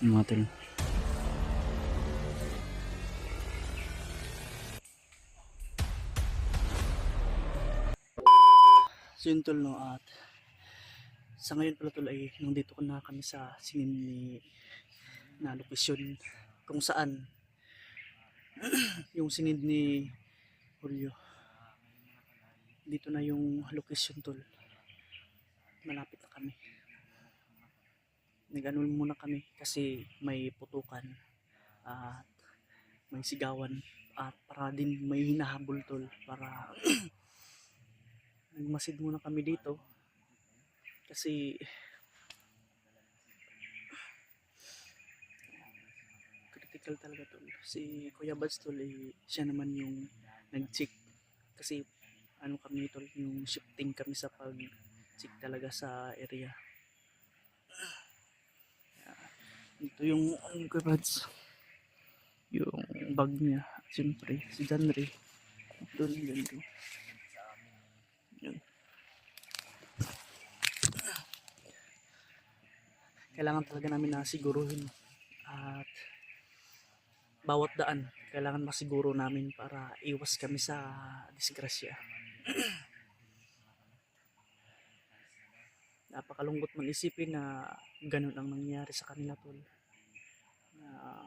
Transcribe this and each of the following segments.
mga tol. So yun tol, no, at sa ngayon pala tol ay nandito na kami sa sinini na lokasyon kung saan yung sinid ni Julio. Dito na yung lokasyon tol. Malapit na kami. Nag-ano muna kami kasi may putukan at may sigawan at para din may hinahabol tol, para nagmasid muna kami dito kasi critical talaga tol. Si Kuya Bads tol, siya naman yung nag-check kasi ano kami tol, yung shifting kami sa pag-check talaga sa area. Ito yung Kuya Bads, yung bag niya, siyempre si Janry doon ganito. Yun. Kailangan talaga namin na siguruhin at bawat daan kailangan masiguro namin para iwas kami sa disgrasya. Napakalungkot man isipin na ganun ang nangyari sa kanila tol, na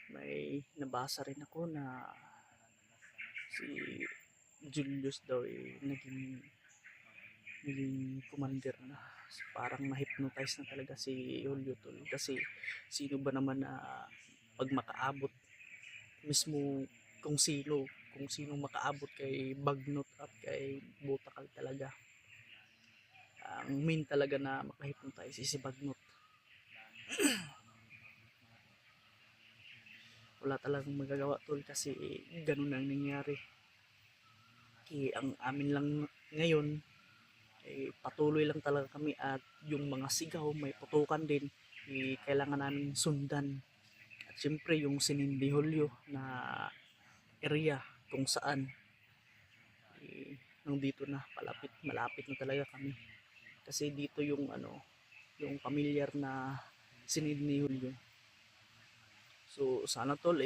may nabasa rin ako na si Julius daw naging commander na. Parang na-hypnotize na talaga si Julio tol, kasi sino ba naman na pag makaabot mismo, kung sino makaabot kay Bagnot at kay Butakal talaga, ang main talaga na maka-hypnotize si Bagnot. Wala talagang magagawa tol kasi ganun ang nangyari. Ang amin lang ngayon patuloy lang talaga kami, at yung mga sigaw may putukan din, kailangan namin sundan. At syempre yung sinindi Julio na area kung saan nandito na malapit na talaga kami, kasi dito yung yung pamilyar na sinindi Julio. So sana tol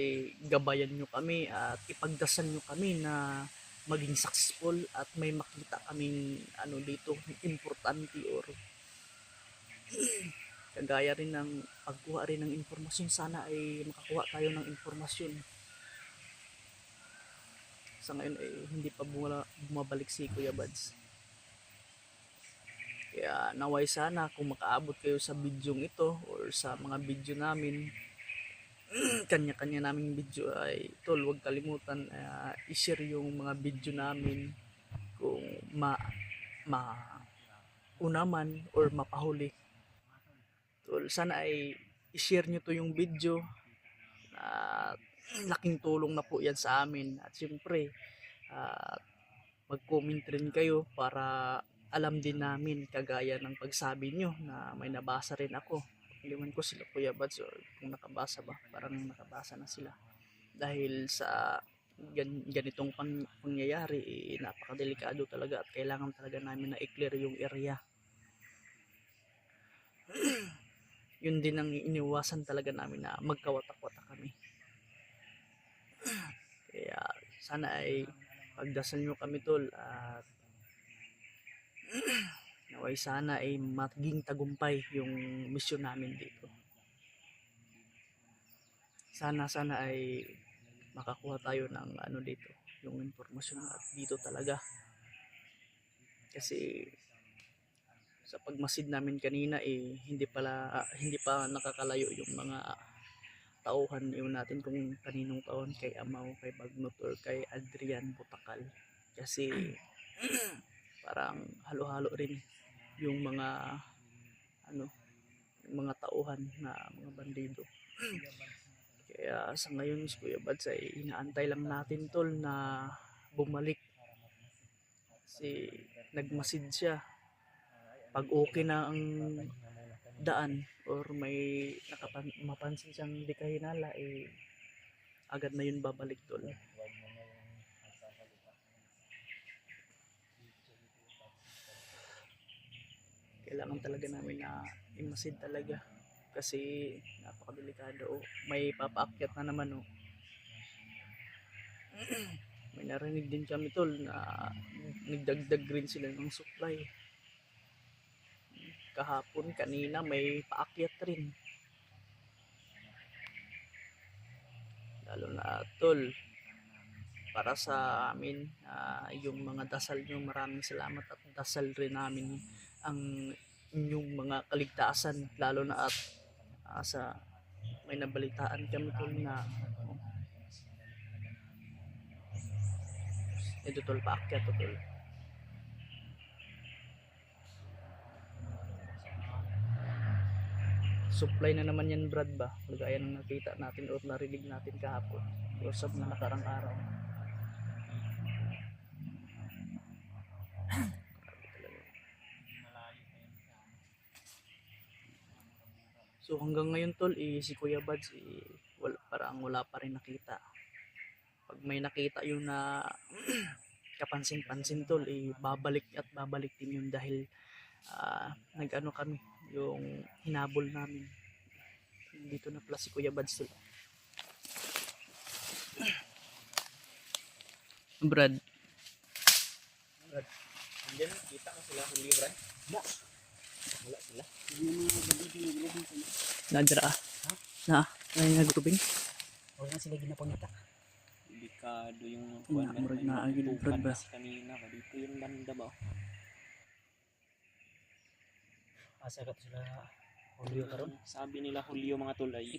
gabayan nyo kami at ipagdasal nyo kami na maging successful at may makita kaming dito importante, or kagaya rin ng pagkuha rin ng impormasyon. Sana ay makakuha tayo ng impormasyon. Sa ngayon hindi pa bumabalik si Kuya Bads, kaya naway sana kung makaabot kayo sa bidyong ito or sa mga video namin, kanya-kanya naming video, ay tol, huwag kalimutan i-share yung mga video namin kung una man or mapahuli tol. Sana ay i-share nyo to yung video, at laking tulong na po yan sa amin. At siyempre mag-comment rin kayo para alam din namin, kagaya ng pagsabi nyo na may nabasa rin ako. Liwan ko sila Kuya Bads, or kung nakabasa ba, parang nakabasa na sila. Dahil sa ganitong pangyayari napakadelikado talaga, at kailangan talaga namin na i-clear yung area. Yun din ang iniwasan talaga namin, na magkawatak-watak kami. Kaya sana ay pagdasal nyo kami tol, at naway sana ay maging tagumpay yung misyon namin dito. Sana ay makakuha tayo ng dito, yung impormasyon, at dito talaga. Kasi sa pagmasid namin kanina hindi pa nakakalayo yung mga tauhan. Yun natin kung kaninong taon, kay Amaw, kay Bagnot, or kay Adrian Butakal, kasi parang halo-halo rin yung mga yung mga tauhan na mga bandido. Kaya sa ngayon si Kuya Bads ay inaantay lang natin tol na bumalik, kasi nagmasid siya. Pag okay na ang daan or may mapansin siyang di kahinala, agad na yun babalik tol. Kailangan talaga namin na imasid talaga kasi napakadelikado. Oh, may papaakyat na naman oh. May narinig din kami tol na nagdagdag rin sila ng supply kahapon, kanina may paakyat rin. Lalo na tol, para sa amin yung mga dasal nyo, maraming salamat at dasal rin namin ang inyong mga kaligtasan, lalo na at sa may nabalitaan kami tol na ito tol, paakyat to tol. Supply na naman yan Brad ba, gaya ng nakita natin o narinig natin kahapon o sa mga nakarang araw. So hanggang ngayon tol, si Kuya Bads parang wala pa rin nakita. Pag may nakita yun na kapansin-pansin tol, babalik at babalik din yun dahil nag-ano kami, yung hinabol namin. Dito na pala si Kuya Bads tol. Brad. Diyan, kita ko sila huli, Brad. Wala sila. Nadra na ay nagrubing. Wala na sila ginapunita. Delikado yung Murag na agad Brad ba. Kanina ba dito yung banda ba? Asa ka sila Julio karon. Sabi nila Julio mga tol ay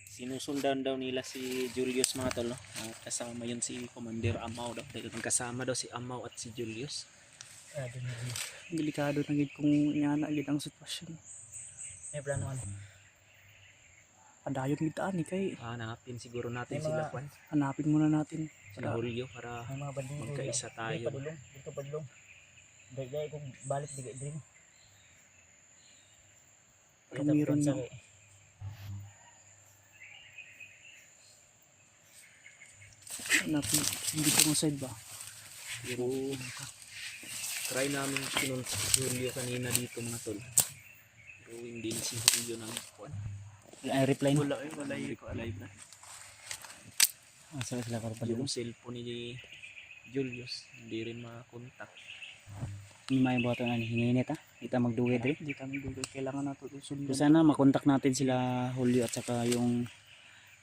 sinusundan daw nila si Julius mga tol. At kasama yun si Commander Amaw daw. Kasama daw si Amaw at si Julius. Delikado na gid kung yana gid ang sitwasyon. May plano ano? Padayon gid ani kay Hanapin siguro natin May sila mga- Juan. hanapin muna natin Sila Julio para May mga bandido. magkaisa tayo. Dito padulong. Dahil kung balik digay din. Kamiron na. Hanapin dito ng side ba. Pero try namin sinunod si Julio kanina dito mga tol. Pero hindi na si Julio ng Juan. Ay reply no. Wala Hindi ko alive na. Asa sila karon Yung padulong. cellphone ni Julius hindi rin makakontak. Ni may buhaton ani hininit ha. Kita magduwid ri. Hindi kami dugay, kailangan nato sundan. So sana makontak natin sila Julio at saka yung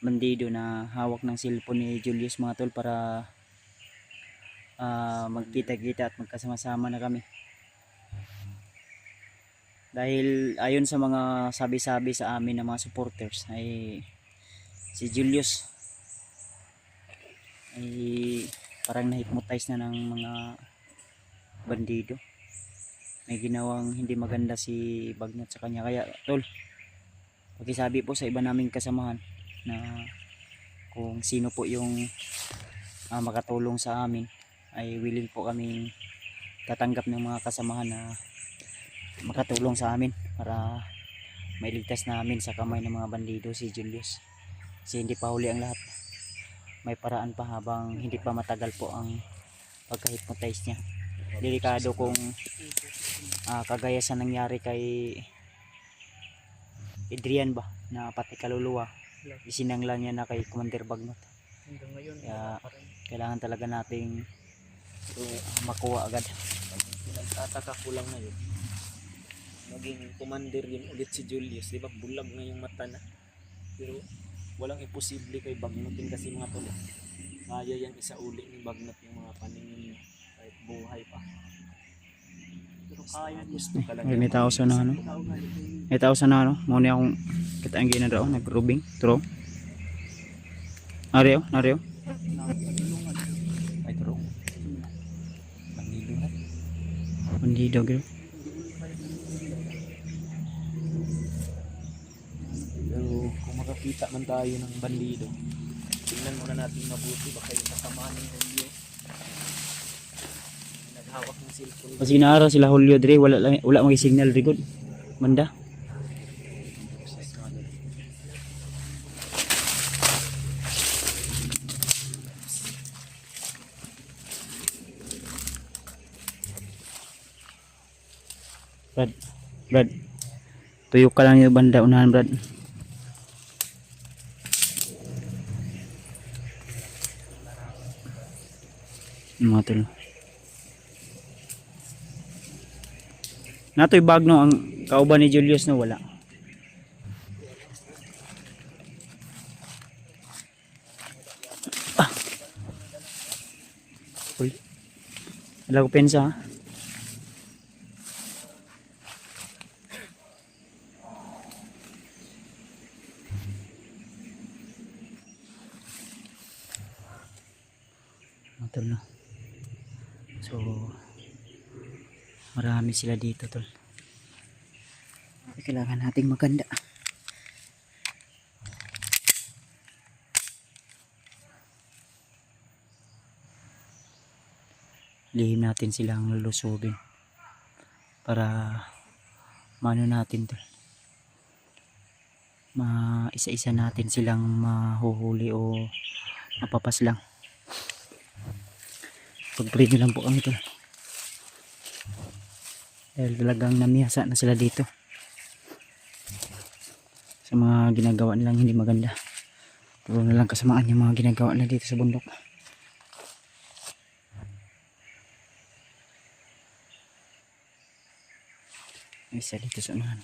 bandido na hawak ng cellphone ni Julius mga tol para magkita-kita at magkasama-sama na kami. Dahil ayon sa mga sabi-sabi sa amin ng mga supporters ay si Julius ay parang na-hypnotize na ng mga bandido. May ginawang hindi maganda si Bagnot sa kanya. Kaya tol, pakisabi po sa iba naming kasamahan na kung sino po yung makatulong sa amin ay willing po kaming tatanggap ng mga kasamahan na makatulong sa amin para mailigtas namin sa kamay ng mga bandido si Julius. Kasi hindi pa huli ang lahat. May paraan pa habang hindi pa matagal po ang pagka-hypnotize niya. Delikado kung kagaya sa nangyari kay Adrian ba na pati kaluluwa isinangla niya na kay Commander Bagnot. Hanggang ngayon Kaya, wala pa rin. Kailangan talaga nating makuha agad. Pinagtataka ko lang ngayon. Maging commander yun ulit si Julius. Diba bulag na yung mata na. Pero walang imposible kay Bagnotin kasi mga tol. Kaya yan isauli ni Bagnot yung mga paningin niya. Kahit buhay pa. Pero kaya niya. Gusto talaga. May tao sa ano? Tao nga yun. May tao sa ano? Muna akong kita ang gina daw. Nag-rubing. True. Nareo? Nareo? Ay, true. Bandido na. Bandido gino. Pero kung makakita man tayo ng bandido, tingnan muna natin mabuti baka yung kasamahan ng Julio. Naghawak ng cellphone. Kasi inaaraw sila Julio Dre. Wala mag-signal rigod. Manda. Brad. Tuyok ka lang yung banda unahan Brad. Mga tol. Natoy bag no ang kauban ni Julius no wala. Uy. Wala ko pensa ha. Mga tol no. So marami sila dito tol. Kailangan nating maganda. Lihim natin silang lulusubin para maano natin to, isa-isa natin silang mahuhuli o mapapas lang. Pag-pray nyo lang po kami to dahil talagang namihasa na sila dito sa mga ginagawa nilang hindi maganda. Puro na lang kasamaan yung mga ginagawa nila dito sa bundok. Isa dito sa unahan.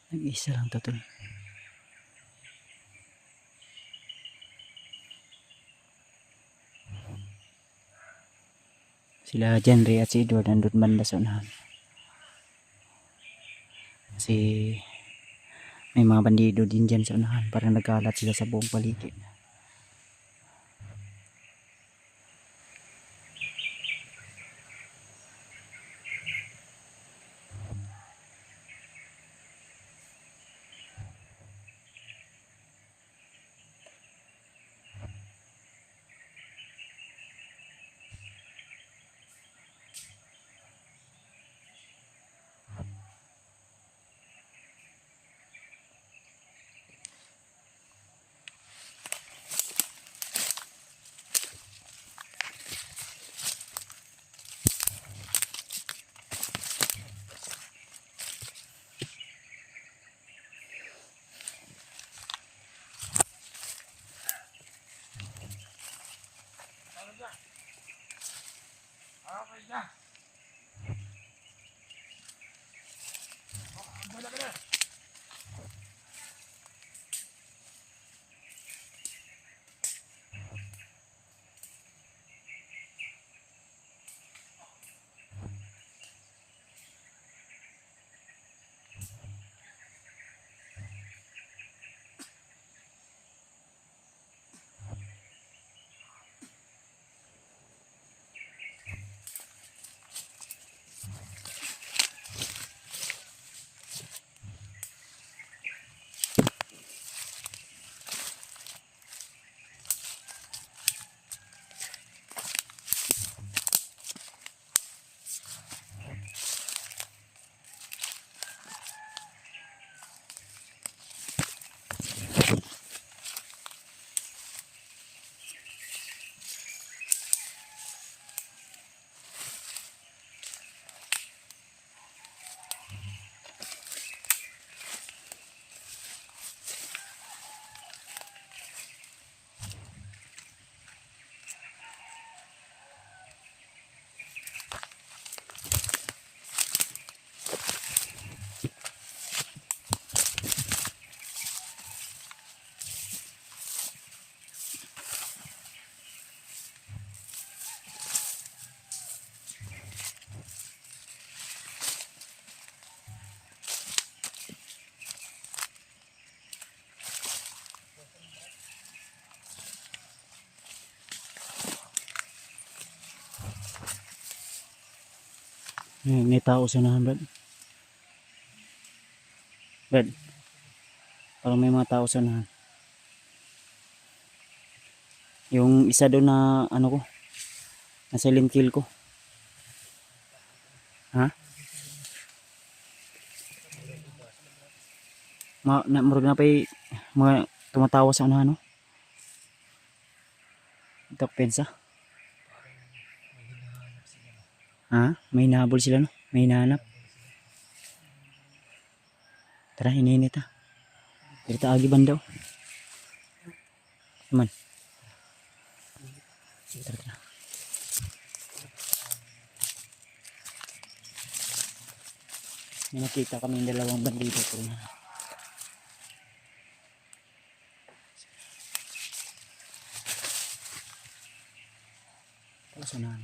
Nag-isa lang to tol. Sila Jenry at si Edward nandun banda sa unahan. Kasi may mga bandido din dyan sa unahan. Parang nagkalat sila sa buong paligid. May tao sa unahan Brad. Brad. Parang may mga tao sa unahan. Yung isa doon na ano ko, na silent kill ko. Ha? Murag na pa'y mga tumatawa sa unahan, no? Ito, pensa. Ha? May hinahabol sila, no? May hinahanap. Tara, hininit ha. Dito agi bandaw. Naman. Tara, tara. May nakita kami yung dalawang bandido ko na. Saan na?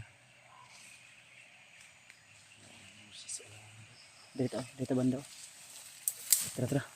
Dito bandaw. Tara, tara.